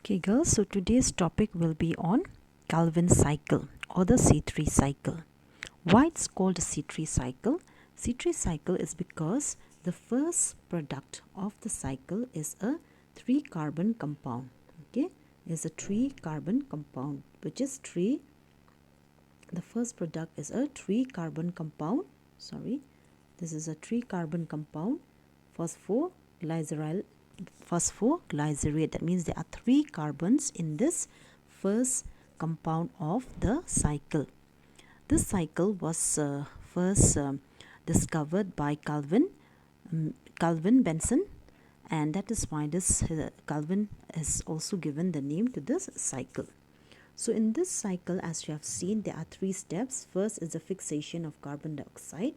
Okay girls, so today's topic will be on Calvin cycle or the C3 cycle. Why it's called a C3 cycle? C3 cycle is because the first product of the cycle is a 3 carbon compound. Okay, is a 3 carbon compound, which is 3. The first product is a 3 carbon compound. This is a 3 carbon compound, phosphoglycerol phosphoglycerate. That means there are 3 carbons in this first compound of the cycle. This cycle was first discovered by Calvin Benson, and that is why this Calvin has also given the name to this cycle. So in this cycle, as you have seen, there are 3 steps. First is the fixation of carbon dioxide.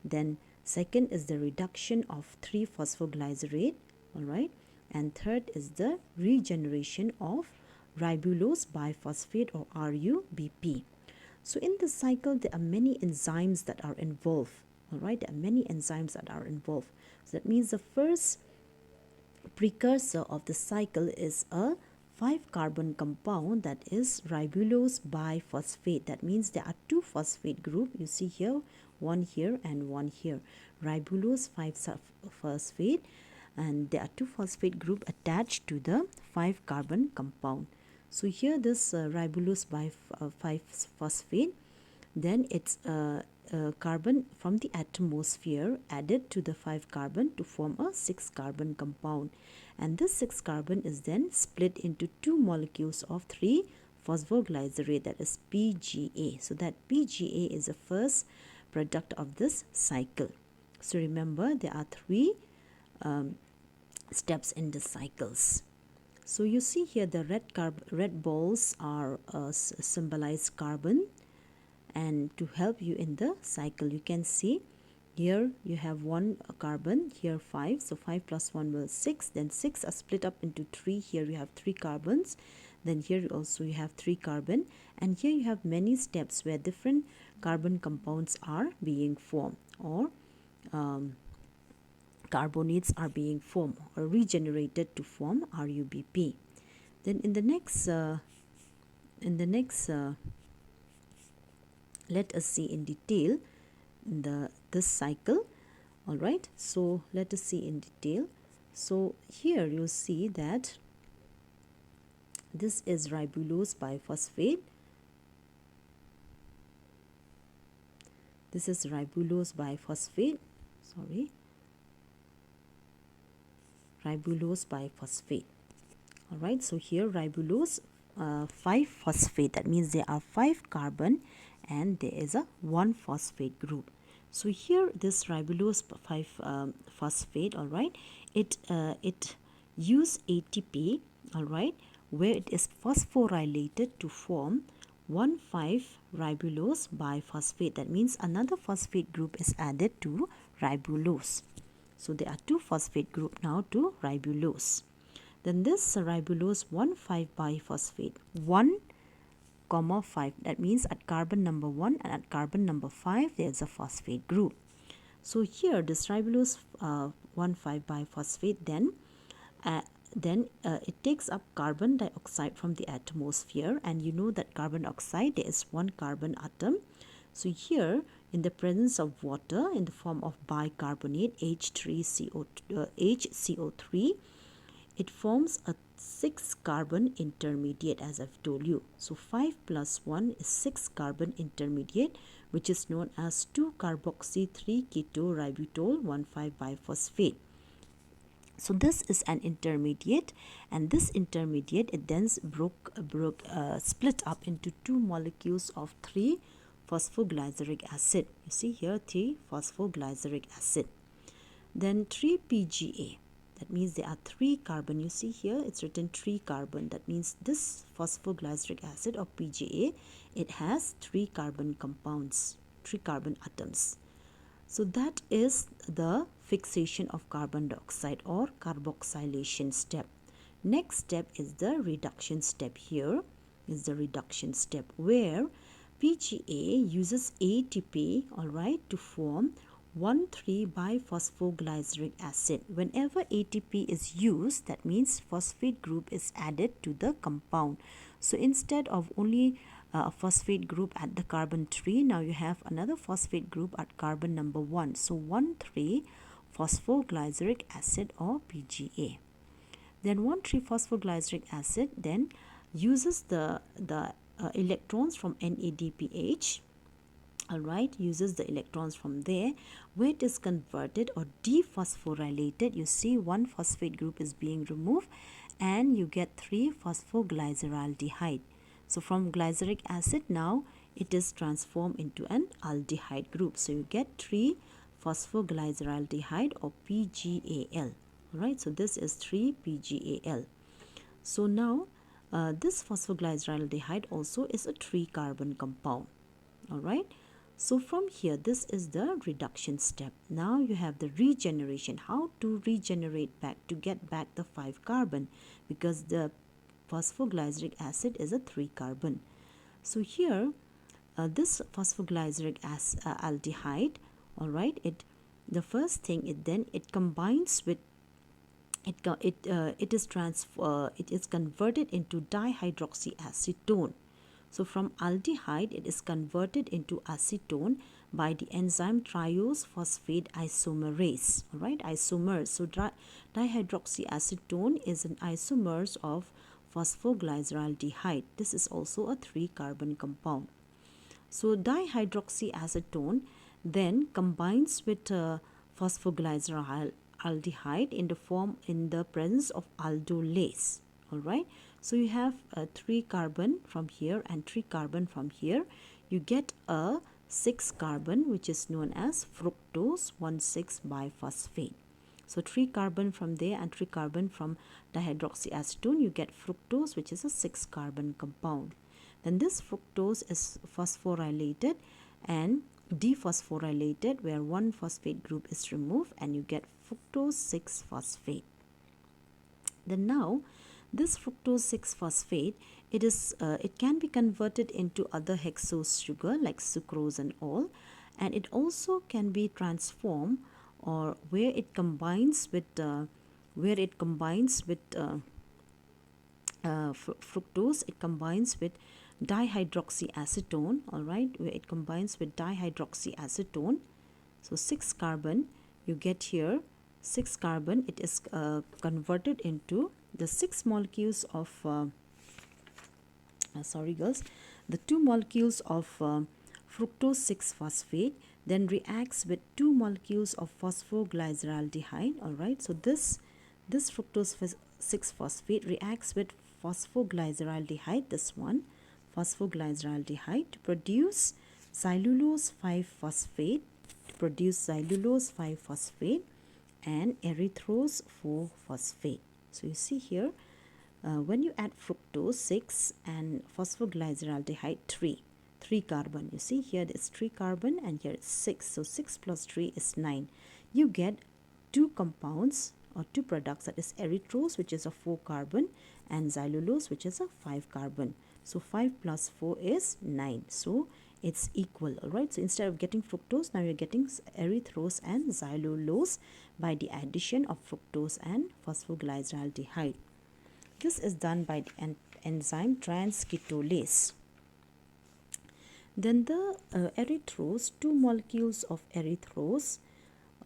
Then second is the reduction of 3-phosphoglycerate. Alright, and third is the regeneration of ribulose biphosphate or RUBP. So in this cycle, there are many enzymes that are involved. Alright, there are many enzymes that are involved. So that means the first precursor of the cycle is a 5 carbon compound, that is ribulose biphosphate. That means there are 2 phosphate group. You see here, one here and one here. Ribulose 5-phosphate, and there are 2 phosphate group attached to the 5 carbon compound. So here this ribulose 5-phosphate, then it's carbon from the atmosphere added to the 5 carbon to form a 6 carbon compound, and this 6 carbon is then split into 2 molecules of 3-phosphoglycerate, that is PGA. So that PGA is the first product of this cycle. So remember, there are 3 steps in the cycles. So you see here the red balls are symbolize carbon, and to help you in the cycle, you can see here you have 1 carbon, here 5, so 5 plus 1 will 6, then 6 are split up into 3. Here you have 3 carbons, then here also you have 3 carbon, and here you have many steps where different carbon compounds are being formed, or carbonates are being formed or regenerated to form RUBP. Then in the next let us see in detail this cycle. All right, so let us see in detail. So here you see that this is ribulose biphosphate. This is ribulose biphosphate. Ribulose biphosphate. All right, so here ribulose 5-phosphate. That means there are 5 carbon and there is a 1 phosphate group. So here this ribulose 5-phosphate, all right, it use ATP, all right, where it is phosphorylated to form 1,5-ribulose biphosphate. That means another phosphate group is added to ribulose. So there are 2 phosphate group now to ribulose. Then this ribulose 1,5-biphosphate 1,5, that means at carbon number 1 and at carbon number 5 there is a phosphate group. So here this ribulose 1,5-biphosphate then it takes up carbon dioxide from the atmosphere, and you know that carbon dioxide, there is 1 carbon atom. So here in the presence of water in the form of bicarbonate HCO3, it forms a 6 carbon intermediate, as I've told you. So 5 plus 1 is 6 carbon intermediate, which is known as 2-carboxy-3-ketoributol 1,5-biphosphate. So this is an intermediate, and this intermediate it then split up into 2 molecules of 3-phosphoglyceric acid. You see here 3-phosphoglyceric acid. Then 3-PGA. That means there are 3 carbon. You see here it's written 3 carbon. That means this phosphoglyceric acid or PGA, it has 3 carbon compounds, 3 carbon atoms. So that is the fixation of carbon dioxide or carboxylation step. Next step is the reduction step. Here is the reduction step where PGA uses ATP, all right, to form 1,3-biphosphoglyceric acid. Whenever ATP is used, that means phosphate group is added to the compound. So instead of only a phosphate group at the carbon 3, now you have another phosphate group at carbon number 1. So 1,3-phosphoglyceric acid, or PGA. Then 1,3-phosphoglyceric acid then uses the electrons from NADPH. Alright, uses the electrons from there, where it is converted or dephosphorylated. You see, one phosphate group is being removed and you get 3-phosphoglyceraldehyde. So from glyceric acid, now it is transformed into an aldehyde group. So you get 3-phosphoglyceraldehyde, or PGAL. Alright, so this is 3-PGAL. So now this phosphoglyceraldehyde also is a 3-carbon compound. Alright, so from here, this is the reduction step. Now you have the regeneration. How to regenerate back to get back the 5-carbon, because the phosphoglyceric acid is a 3-carbon. So here this phosphoglyceric aldehyde, alright, the first thing it combines with it is converted into dihydroxyacetone. So from aldehyde, it is converted into acetone by the enzyme triose phosphate isomerase. Alright, isomers. So dihydroxyacetone is an isomers of phosphoglyceraldehyde. This is also a 3-carbon compound. So dihydroxyacetone then combines with phosphoglyceraldehyde in the presence of aldolase. Alright, so you have a 3-carbon from here and 3-carbon from here. You get a 6-carbon, which is known as fructose 1,6-biphosphate. So 3-carbon from there and 3-carbon from dihydroxyacetone, you get fructose, which is a 6-carbon compound. Then this fructose is phosphorylated and dephosphorylated, where one phosphate group is removed and you get fructose 6-phosphate. Then now this fructose 6-phosphate, it can be converted into other hexose sugar like sucrose and all, and it also can be transformed, or where it combines with fructose, it combines with dihydroxyacetone. Alright, where it combines with dihydroxyacetone. So 6-carbon, you get here 6-carbon, it is converted into the 6 molecules of the 2 molecules of fructose 6-phosphate then reacts with 2 molecules of phosphoglyceraldehyde. Alright, so this fructose 6-phosphate reacts with phosphoglyceraldehyde, this one, phosphoglyceraldehyde, to produce xylulose 5-phosphate, and erythrose 4-phosphate. So you see here, when you add fructose 6 and phosphoglyceraldehyde 3-carbon, you see here it's 3-carbon and here it's 6. So 6 plus 3 is 9. You get 2 compounds or 2 products, that is erythrose, which is a 4-carbon, and xylulose, which is a 5-carbon. So 5 plus 4 is 9. So it's equal. Alright, so instead of getting fructose, now you're getting erythrose and xylulose by the addition of fructose and phosphoglyceraldehyde. This is done by the enzyme transketolase. Then the erythrose, 2 molecules of erythrose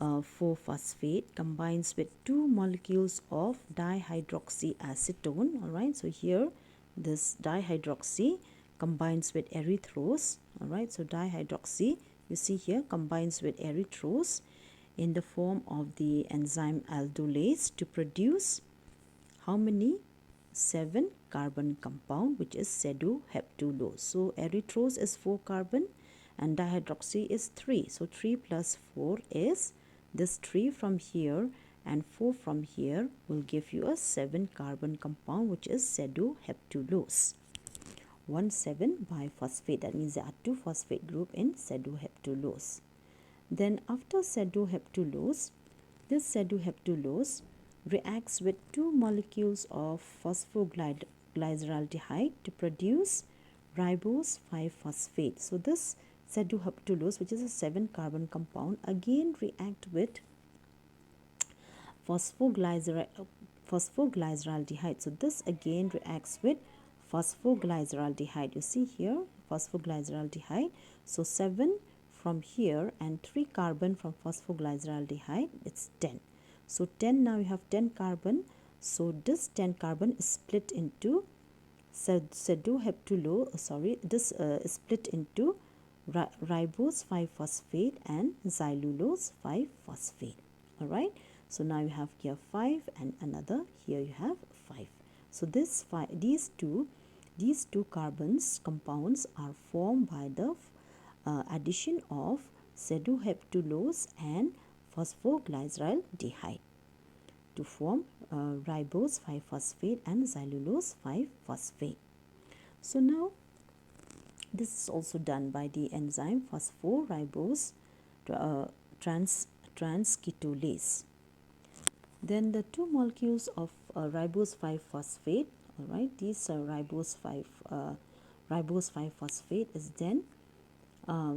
4-phosphate combines with 2 molecules of dihydroxyacetone. Alright, so here this dihydroxy combines with erythrose. Alright, so dihydroxy, you see here, combines with erythrose in the form of the enzyme aldolase to produce how many? 7-carbon compound, which is pseudoheptulose. So erythrose is 4-carbon and dihydroxy is 3. So 3 plus 4 is this 3 from here and 4 from here will give you a 7-carbon compound, which is pseudoheptulose 1,7-biphosphate. That means there are 2 phosphate group in pseudoheptulose. Then after pseudoheptulose, this pseudoheptulose reacts with 2 molecules of phosphoglyceraldehyde to produce ribose 5-phosphate. So this pseudoheptulose, which is a 7 carbon compound, again react with phosphoglyceraldehyde. So this again reacts with phosphoglyceraldehyde. You see here phosphoglyceraldehyde. So 7 from here and 3 carbon from phosphoglyceraldehyde, it's 10. So 10, now you have 10 carbon. So this 10 carbon is split into this is split into ribose 5-phosphate and xylulose 5-phosphate. All right. So now you have here 5 and another here you have 5. So these two carbons compounds are formed by the addition of pseudoheptulose and phosphoglyceraldehyde to form ribose 5-phosphate and xylulose 5-phosphate. So now this is also done by the enzyme phospholipase transketolase. Then the two molecules of ribose 5-phosphate, all right, these ribose 5-phosphate is then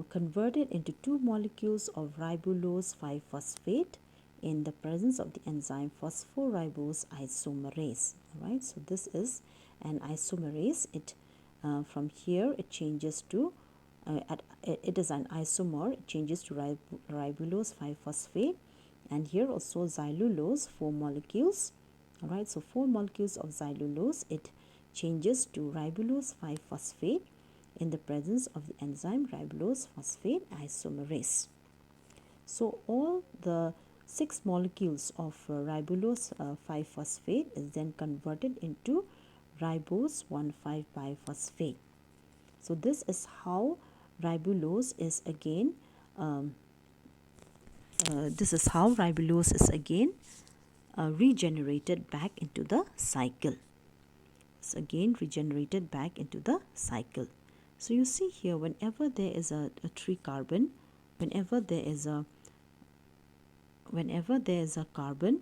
converted into two molecules of ribulose 5-phosphate in the presence of the enzyme phospholipase isomerase. All right, so this is an isomerase. It from here it changes to it is an isomer. It changes to ribulose 5-phosphate, and here also xylulose 4 molecules. All right, so 4 molecules of xylulose, it changes to ribulose 5-phosphate in the presence of the enzyme ribulose phosphate isomerase. So all the 6 molecules of ribulose 5-phosphate is then converted into ribose 1,5-biphosphate. So this is how ribulose is again regenerated back into the cycle. It's again regenerated back into the cycle. So you see here, whenever there is a 3 carbon, whenever there is a carbon,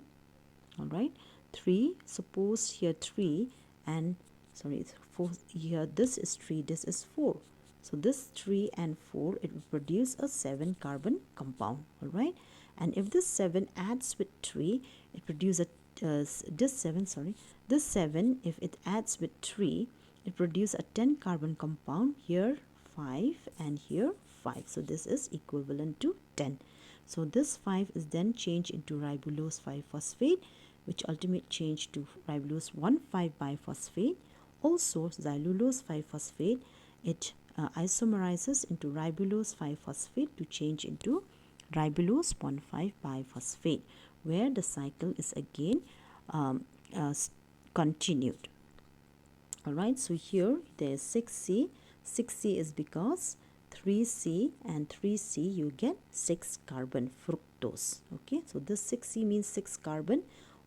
all right, 3, suppose here 3 and sorry, 4 here, this is 3, this is 4. So this 3 and 4, it will produce a 7 carbon compound. All right, and if this 7 adds with 3, it produces this 7, if it adds with 3, it produces a 10 carbon compound. Here 5 and here 5. So this is equivalent to 10. So this 5 is then changed into ribulose 5-phosphate, which ultimately changed to ribulose 1,5-biphosphate. Also xylulose 5-phosphate, it isomerizes into ribulose 5-phosphate to change into ribulose 1,5-biphosphate, where the cycle is again continued. All right, so here there is 6C. 6C is because 3C and 3C you get 6 carbon fructose. Okay, so this 6C means 6 carbon.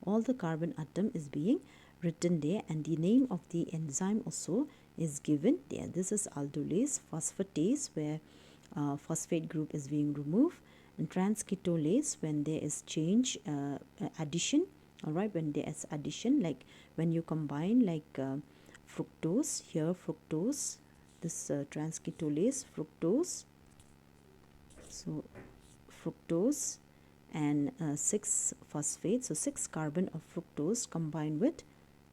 All the carbon atom is being written there, and the name of the enzyme also is given there. This is aldolase phosphatase, where phosphate group is being removed, and transketolase when there is change addition. All right, when there is addition, like when you combine like fructose, here fructose, this transketolase fructose, so fructose and 6 phosphate, so 6 carbon of fructose combined with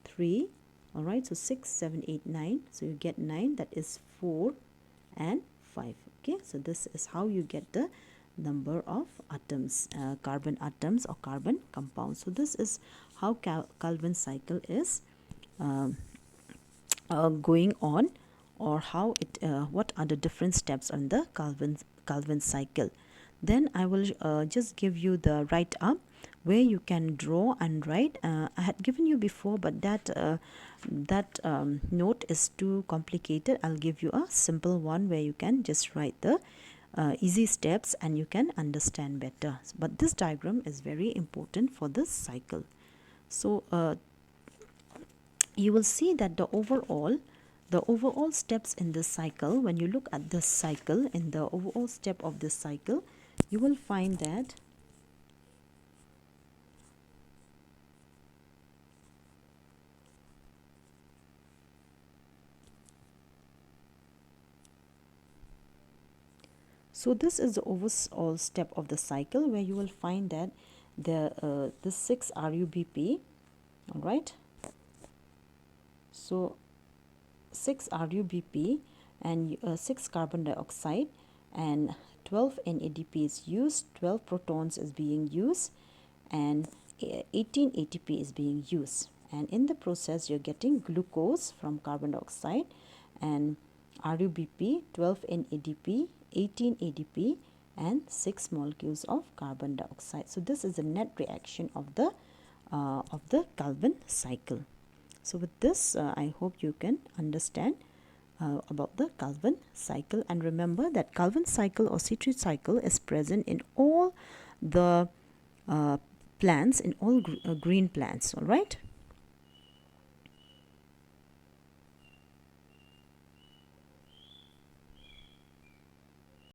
3. All right, so 6, 7, 8, 9, so you get 9, that is 4 and 5. Okay, so this is how you get the number of atoms, carbon atoms or carbon compounds. So this is how Calvin cycle is going on, or how it what are the different steps on the Calvin cycle. Then I will just give you the write up where you can draw and write. I had given you before, but that note is too complicated. I'll give you a simple one where you can just write the easy steps and you can understand better. But this diagram is very important for this cycle. So you will see that the overall steps in this cycle, when you look at this cycle, in the overall step of this cycle, you will find that So this is the overall step of the cycle, where you will find that the 6 RUBP, all right. So 6 RUBP and 6 carbon dioxide and 12 NADP is used, 12 protons is being used, and 18 ATP is being used. And in the process, you're getting glucose from carbon dioxide and RUBP, 12 NADP, 18 ADP, and 6 molecules of carbon dioxide. So this is the net reaction of the Calvin cycle. So with this, I hope you can understand about the Calvin cycle, and remember that Calvin cycle or C3 cycle is present in all the plants, in all green plants. All right.